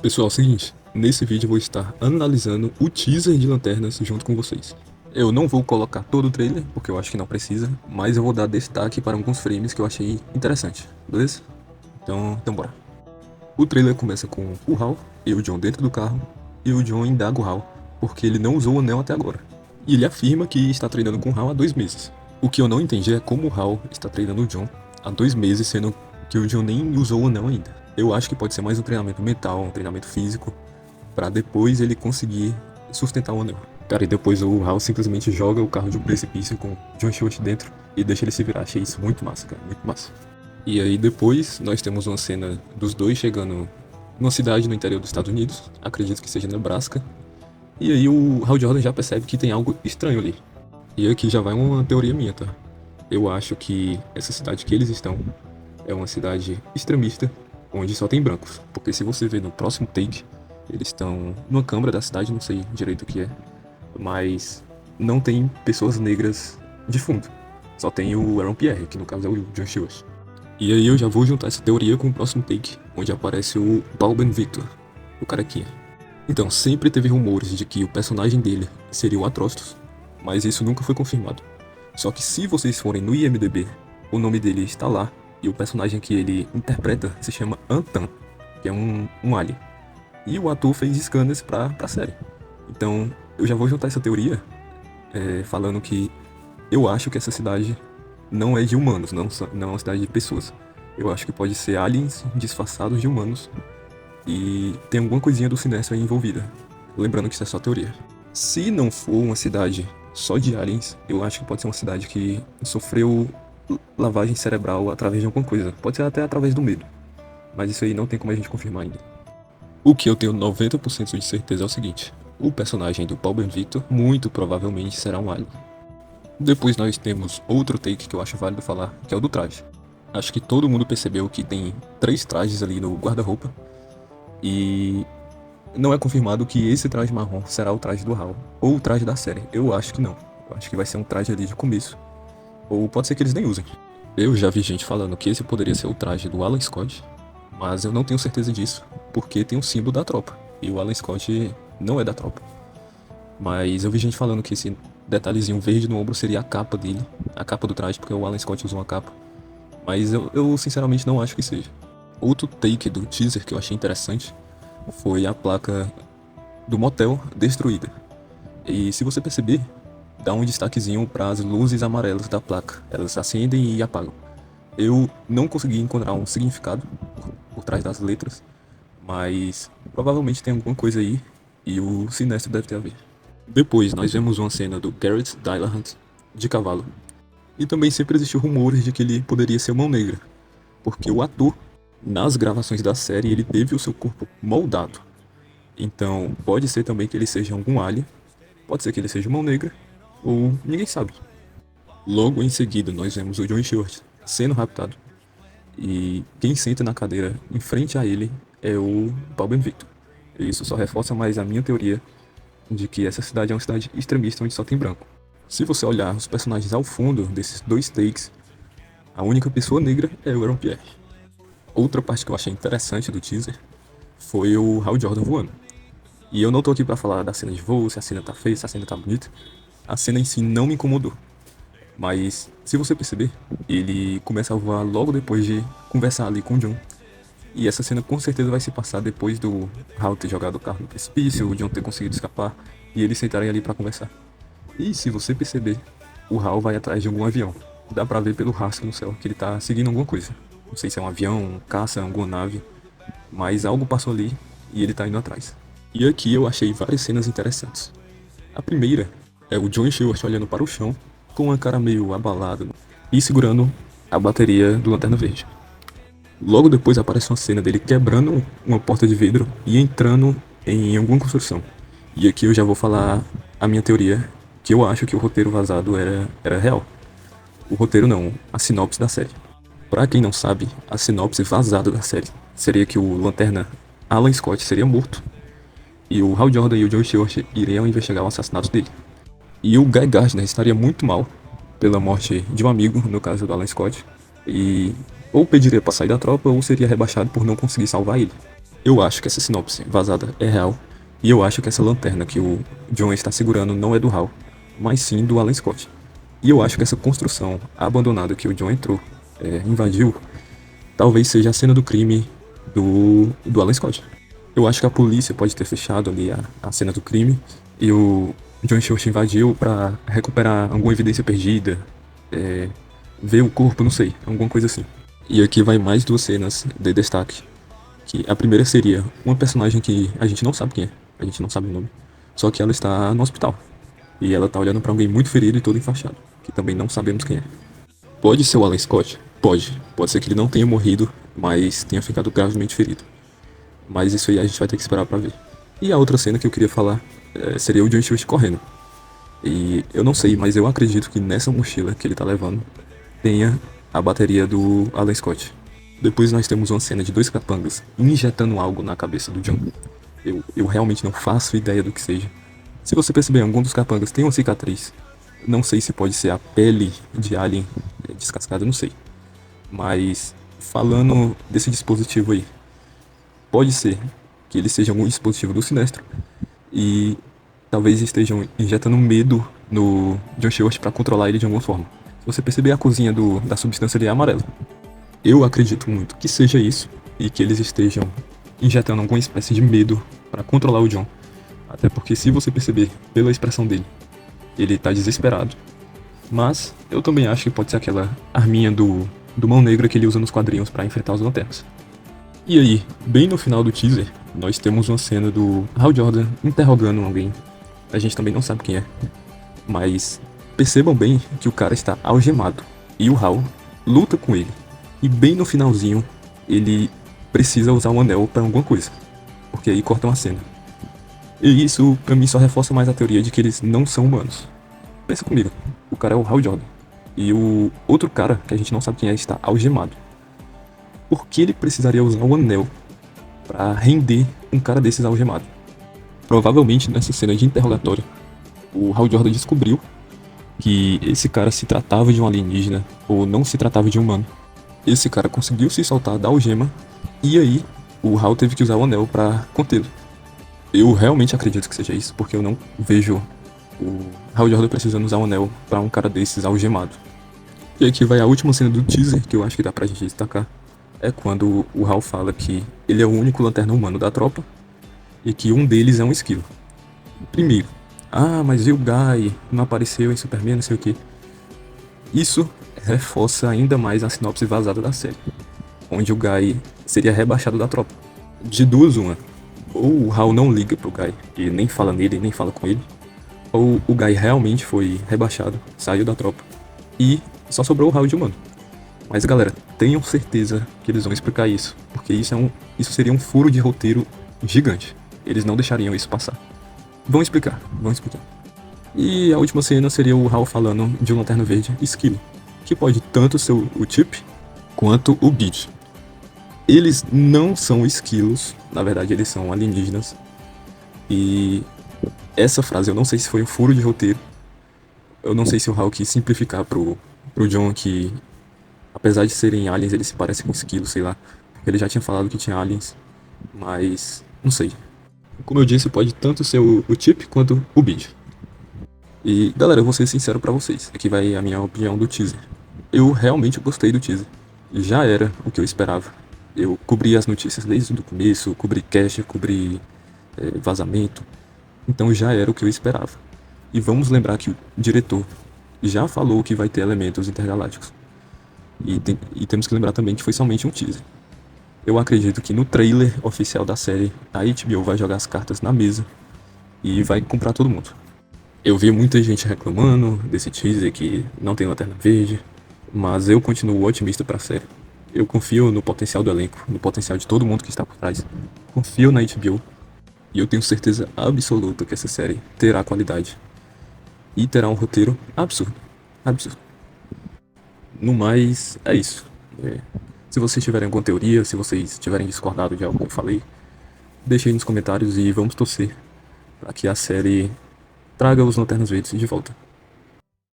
Pessoal, é o seguinte, nesse vídeo eu vou estar analisando o teaser de Lanternas junto com vocês. Eu não vou colocar todo o trailer, porque eu acho que não precisa, mas eu vou dar destaque para alguns frames que eu achei interessante, beleza? Então bora. O trailer começa com o Hal e o John dentro do carro, e o John indaga o Hal, porque ele não usou o anel até agora. E ele afirma que está treinando com o Hal há 2 meses. O que eu não entendi é como o Hal está treinando o John há 2 meses, sendo que o John nem usou o anel ainda. Eu acho que pode ser mais um treinamento mental, um treinamento físico, pra depois ele conseguir sustentar o anel. Cara, e depois o Hal simplesmente joga o carro de um precipício com John Stewart dentro e deixa ele se virar. Achei isso muito massa, cara, muito massa. E aí depois nós temos uma cena dos dois chegando numa cidade no interior dos Estados Unidos, acredito que seja Nebraska. E aí o Hal Jordan já percebe que tem algo estranho ali. E aqui já vai uma teoria minha, tá? Eu acho que essa cidade que eles estão é uma cidade extremista, onde só tem brancos. Porque se você ver no próximo take, eles estão numa câmara da cidade, não sei direito o que é, mas não tem pessoas negras de fundo. Só tem o Aaron Pierre, que no caso é o John Stewart. E aí eu já vou juntar essa teoria com o próximo take, onde aparece o Paul Ben Victor, o carequinha. Então, sempre teve rumores de que o personagem dele seria o Atrocitus, mas isso nunca foi confirmado. Só que se vocês forem no IMDb, o nome dele está lá, e o personagem que ele interpreta se chama Antan, que é um alien. E o ator fez scanners pra série. Então, eu já vou juntar essa teoria, falando que eu acho que essa cidade não é de humanos, não é uma cidade de pessoas. Eu acho que pode ser aliens disfarçados de humanos e tem alguma coisinha do Sinestro aí envolvida. Lembrando que isso é só teoria. Se não for uma cidade só de aliens, eu acho que pode ser uma cidade que sofreu lavagem cerebral através de alguma coisa. Pode ser até através do medo. Mas isso aí não tem como a gente confirmar ainda. O que eu tenho 90% de certeza é o seguinte: o personagem do Paul Ben Victor muito provavelmente será um alien. Depois nós temos outro take que eu acho válido falar, que é o do traje. Acho que todo mundo percebeu que tem 3 trajes ali no guarda-roupa. E não é confirmado que esse traje marrom será o traje do Hal, ou o traje da série. Eu acho que não. Eu acho que vai ser um traje ali de começo. Ou pode ser que eles nem usem. Eu já vi gente falando que esse poderia ser o traje do Alan Scott, mas eu não tenho certeza disso, porque tem um símbolo da tropa. E o Alan Scott não é da tropa. Mas eu vi gente falando que esse detalhezinho verde no ombro seria a capa dele, a capa do traje, porque o Alan Scott usou uma capa. Mas eu sinceramente não acho que seja. Outro take do teaser que eu achei interessante foi a placa do motel destruída. E se você perceber, dá um destaquezinho para as luzes amarelas da placa. Elas acendem e apagam. Eu não consegui encontrar um significado por trás das letras, mas provavelmente tem alguma coisa aí e o Sinestro deve ter a ver. Depois nós vemos uma cena do Garrett Dillahunt de cavalo. E também sempre existiu rumores de que ele poderia ser o Mão Negra, porque o ator, nas gravações da série, ele teve o seu corpo moldado. Então pode ser também que ele seja algum alien, pode ser que ele seja o Mão Negra, ou ninguém sabe. Logo em seguida nós vemos o John Stewart sendo raptado. E quem senta na cadeira em frente a ele é o Paul Ben Victor. E isso só reforça mais a minha teoria de que essa cidade é uma cidade extremista onde só tem branco. Se você olhar os personagens ao fundo desses 2 takes, a única pessoa negra é o Aaron Pierre. Outra parte que eu achei interessante do teaser foi o Hal Jordan voando. E eu não tô aqui pra falar da cena de voo, se a cena tá feia, se a cena tá bonita. A cena em si não me incomodou. Mas, se você perceber, ele começa a voar logo depois de conversar ali com o John. E essa cena com certeza vai se passar depois do Hal ter jogado o carro no precipício, o John ter conseguido escapar e eles sentarem ali pra conversar. E se você perceber, o Hal vai atrás de algum avião. Dá pra ver pelo rastro no céu que ele tá seguindo alguma coisa. Não sei se é um avião, um caça, alguma nave, mas algo passou ali e ele tá indo atrás. E aqui eu achei várias cenas interessantes. A primeira é o John Stewart olhando para o chão com uma cara meio abalada e segurando a bateria do Lanterna Verde. Logo depois aparece uma cena dele quebrando uma porta de vidro e entrando em alguma construção. E aqui eu já vou falar a minha teoria, que eu acho que o roteiro vazado era real. O roteiro não, a sinopse da série. Pra quem não sabe, a sinopse vazada da série seria que o Lanterna Alan Scott seria morto e o Hal Jordan e o John Stewart iriam investigar o assassinato dele. E o Guy Gardner estaria muito mal pela morte de um amigo, no caso do Alan Scott, e ou pediria pra sair da tropa ou seria rebaixado por não conseguir salvar ele. Eu acho que essa sinopse vazada é real, e eu acho que essa lanterna que o John está segurando não é do Hal, mas sim do Alan Scott. E eu acho que essa construção abandonada que o John entrou, invadiu, talvez seja a cena do crime do Alan Scott. Eu acho que a polícia pode ter fechado ali a cena do crime e o John Schultz invadiu para recuperar alguma evidência perdida, ver o corpo, não sei, alguma coisa assim. E aqui vai mais duas cenas de destaque. Que a primeira seria uma personagem que a gente não sabe quem é, a gente não sabe o nome, só que ela está no hospital. E ela tá olhando para alguém muito ferido e todo enfaixado, que também não sabemos quem é. Pode ser o Alan Scott? Pode. Pode ser que ele não tenha morrido, mas tenha ficado gravemente ferido. Mas isso aí a gente vai ter que esperar pra ver. E a outra cena que eu queria falar seria o John Stewart correndo. E eu não sei, mas eu acredito que nessa mochila que ele tá levando tenha a bateria do Alan Scott. Depois nós temos uma cena de dois capangas injetando algo na cabeça do John. Eu realmente não faço ideia do que seja. Se você perceber, algum dos capangas tem uma cicatriz. Não sei se pode ser a pele de alien descascada, não sei. Mas falando desse dispositivo aí, pode ser que ele seja algum dispositivo do Sinestro e talvez estejam injetando medo no John Stewart para controlar ele de alguma forma. Se você perceber, a cozinha da substância ali é amarela. Eu acredito muito que seja isso e que eles estejam injetando alguma espécie de medo para controlar o John. Até porque, se você perceber pela expressão dele, ele tá desesperado. Mas eu também acho que pode ser aquela arminha do Mão Negra que ele usa nos quadrinhos para enfrentar os lanternas. E aí, bem no final do teaser, nós temos uma cena do Hal Jordan interrogando alguém. A gente também não sabe quem é. Mas percebam bem que o cara está algemado. E o Hal luta com ele. E bem no finalzinho, ele precisa usar um anel para alguma coisa. Porque aí cortam a cena. E isso, pra mim, só reforça mais a teoria de que eles não são humanos. Pensa comigo, o cara é o Hal Jordan. E o outro cara, que a gente não sabe quem é, está algemado. Por que ele precisaria usar um anel pra render um cara desses algemado? Provavelmente nessa cena de interrogatório, o Hal Jordan descobriu que esse cara se tratava de um alienígena ou não se tratava de um humano. Esse cara conseguiu se soltar da algema e aí o Hal teve que usar o anel pra contê-lo. Eu realmente acredito que seja isso, porque eu não vejo o Hal Jordan precisando usar um anel pra um cara desses algemado. E aqui vai a última cena do teaser, que eu acho que dá pra gente destacar. É quando o Hal fala que ele é o único lanterna humano da tropa e que um deles é um esquilo. Primeiro, mas e o Guy? Não apareceu em Superman, não sei o que. Isso reforça ainda mais a sinopse vazada da série, onde o Guy seria rebaixado da tropa. De duas, uma. Ou o Hal não liga pro Guy e nem fala nele, nem fala com ele, ou o Guy realmente foi rebaixado, saiu da tropa e só sobrou o Hal de humano. Mas galera, tenham certeza que eles vão explicar isso, porque isso seria um furo de roteiro gigante. Eles não deixariam isso passar. Vão explicar. E a última cena seria o Hal falando de um Lanterna Verde esquilo, que pode tanto ser o Chip quanto o Gid. Eles não são esquilos, na verdade eles são alienígenas. E essa frase, eu não sei se foi um furo de roteiro. Eu não sei se o Hal quis simplificar pro John que, apesar de serem aliens, eles se parecem com esquilos, sei lá. Porque ele já tinha falado que tinha aliens, mas não sei. Como eu disse, pode tanto ser o Chip quanto o Bid. E galera, eu vou ser sincero pra vocês. Aqui vai a minha opinião do teaser. Eu realmente gostei do teaser. Já era o que eu esperava. Eu cobri as notícias desde o começo, cobri cache, cobri vazamento. Então já era o que eu esperava. E vamos lembrar que o diretor já falou que vai ter elementos intergalácticos. E temos que lembrar também que foi somente um teaser. Eu acredito que no trailer oficial da série, a HBO vai jogar as cartas na mesa e vai comprar todo mundo. Eu vi muita gente reclamando desse teaser que não tem Lanterna Verde, mas eu continuo otimista pra série. Eu confio no potencial do elenco, no potencial de todo mundo que está por trás. Confio na HBO e eu tenho certeza absoluta que essa série terá qualidade e terá um roteiro absurdo. No mais, é isso. Se vocês tiverem alguma teoria, se vocês tiverem discordado de algo que eu falei, deixem aí nos comentários e vamos torcer para que a série traga os Lanternas Verdes de volta.